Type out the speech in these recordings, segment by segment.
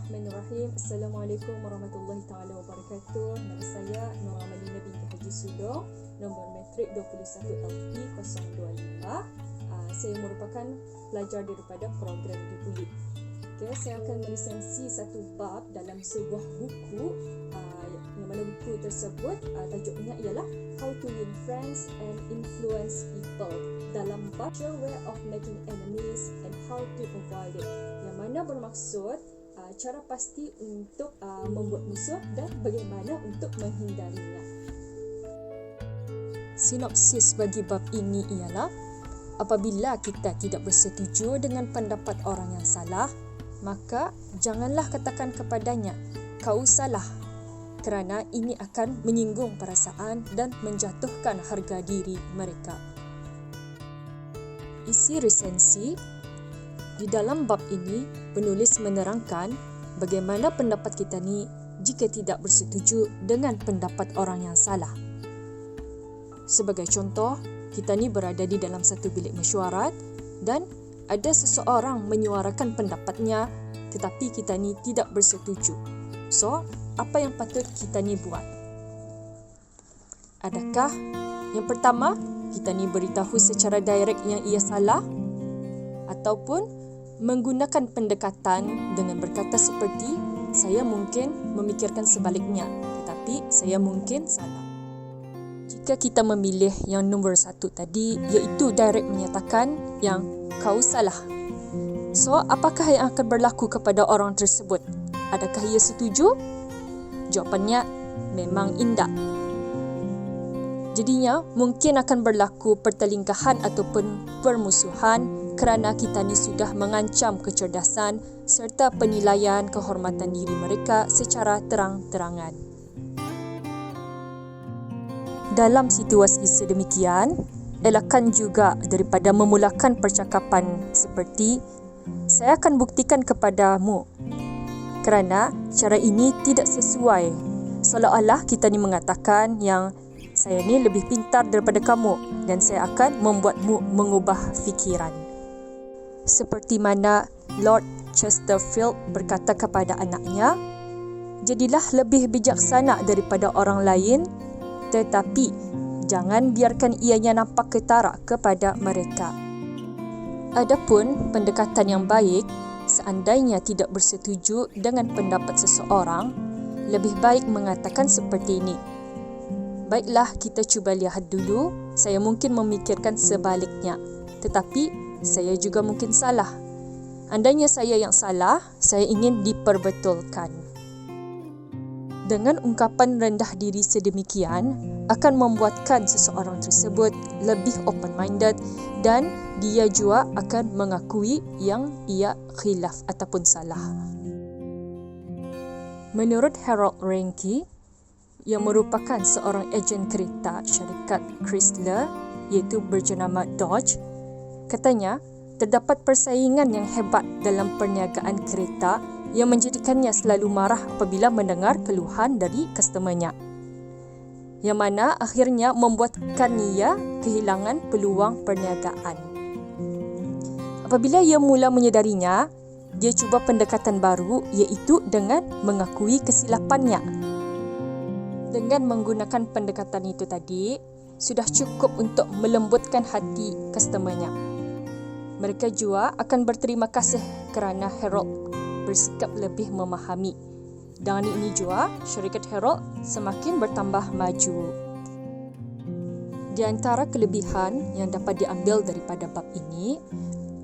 Bismillahirrahmanirrahim. Assalamualaikum warahmatullahi taala wabarakatuh. Nama saya Nur Amalina binti Haji Sudong, nombor matrik 21LP025. Saya merupakan pelajar daripada program Dibulit. Saya akan melisensi satu bab dalam sebuah buku yang mana buku tersebut tajuknya ialah How to Win Friends and Influence People, dalam bab Sure Way of Making Enemies and How to Avoid It, yang mana bermaksud cara pasti untuk membuat musuh dan bagaimana untuk menghindarinya. Sinopsis bagi bab ini ialah, apabila kita tidak bersetuju dengan pendapat orang yang salah, maka janganlah katakan kepadanya, kau salah, kerana ini akan menyinggung perasaan dan menjatuhkan harga diri mereka. Isi resensi. Di dalam bab ini, penulis menerangkan bagaimana pendapat kita ni jika tidak bersetuju dengan pendapat orang yang salah. Sebagai contoh, kita ni berada di dalam satu bilik mesyuarat dan ada seseorang menyuarakan pendapatnya tetapi kita ni tidak bersetuju. So, apa yang patut kita ni buat? Adakah yang pertama, kita ni beritahu secara direct yang ia salah, ataupun menggunakan pendekatan dengan berkata seperti, saya mungkin memikirkan sebaliknya, tetapi saya mungkin salah. Jika kita memilih yang nombor satu tadi, iaitu direct menyatakan yang kau salah. So, apakah yang akan berlaku kepada orang tersebut? Adakah ia setuju? Jawapannya memang indah. Jadinya, mungkin akan berlaku pertelingkahan ataupun permusuhan kerana kita ni sudah mengancam kecerdasan serta penilaian kehormatan diri mereka secara terang-terangan. Dalam situasi sedemikian, elakkan juga daripada memulakan percakapan seperti, saya akan buktikan kepadamu, kerana cara ini tidak sesuai. Seolah-olah kita ni mengatakan yang saya ni lebih pintar daripada kamu dan saya akan membuatmu mengubah fikiran. Seperti mana Lord Chesterfield berkata kepada anaknya, jadilah lebih bijaksana daripada orang lain, tetapi jangan biarkan ianya nampak ketara kepada mereka. Adapun pendekatan yang baik, seandainya tidak bersetuju dengan pendapat seseorang, lebih baik mengatakan seperti ini. Baiklah, kita cuba lihat dulu, saya mungkin memikirkan sebaliknya, tetapi saya juga mungkin salah. Andainya saya yang salah, saya ingin diperbetulkan. Dengan ungkapan rendah diri sedemikian, akan membuatkan seseorang tersebut lebih open-minded dan dia juga akan mengakui yang ia khilaf ataupun salah. Menurut Harold Reinke, yang merupakan seorang ejen kereta syarikat Chrysler, iaitu berjenama Dodge, katanya, terdapat persaingan yang hebat dalam perniagaan kereta yang menjadikannya selalu marah apabila mendengar keluhan dari customernya, yang mana akhirnya membuatkan ia kehilangan peluang perniagaan. Apabila ia mula menyedarinya, dia cuba pendekatan baru iaitu dengan mengakui kesilapannya. Dengan menggunakan pendekatan itu tadi, sudah cukup untuk melembutkan hati customernya. Mereka juga akan berterima kasih kerana Harold bersikap lebih memahami. Dengan ini juga, syarikat Harold semakin bertambah maju. Di antara kelebihan yang dapat diambil daripada bab ini,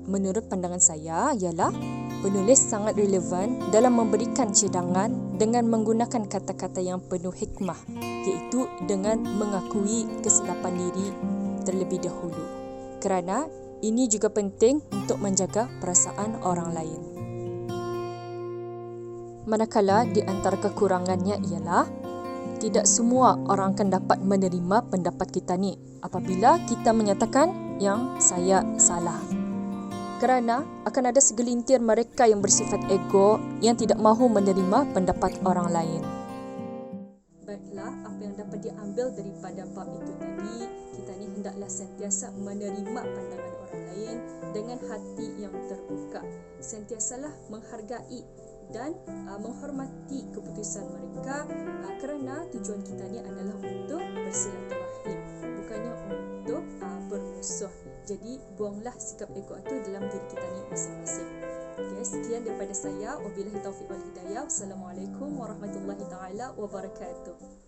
menurut pandangan saya, ialah penulis sangat relevan dalam memberikan cadangan dengan menggunakan kata-kata yang penuh hikmah, iaitu dengan mengakui kesilapan diri terlebih dahulu. Kerana ini juga penting untuk menjaga perasaan orang lain. Manakala di antara kekurangannya ialah tidak semua orang akan dapat menerima pendapat kita ni apabila kita menyatakan yang saya salah. Kerana akan ada segelintir mereka yang bersifat ego yang tidak mahu menerima pendapat orang lain. Baiklah, apa yang dapat diambil daripada bab itu tadi, kita ni hendaklah sentiasa menerima pandangan orang lain dengan hati yang terbuka. Sentiasalah menghargai dan menghormati keputusan mereka, kerana tujuan kita ni adalah untuk bersilaturahim, bukannya untuk bermusuh. Jadi buanglah sikap ego itu dalam diri kita ni masing-masing. Okay, sekian daripada saya. Wabillahi taufiq wal hidayah. Assalamualaikum warahmatullahi taala wabarakatuh.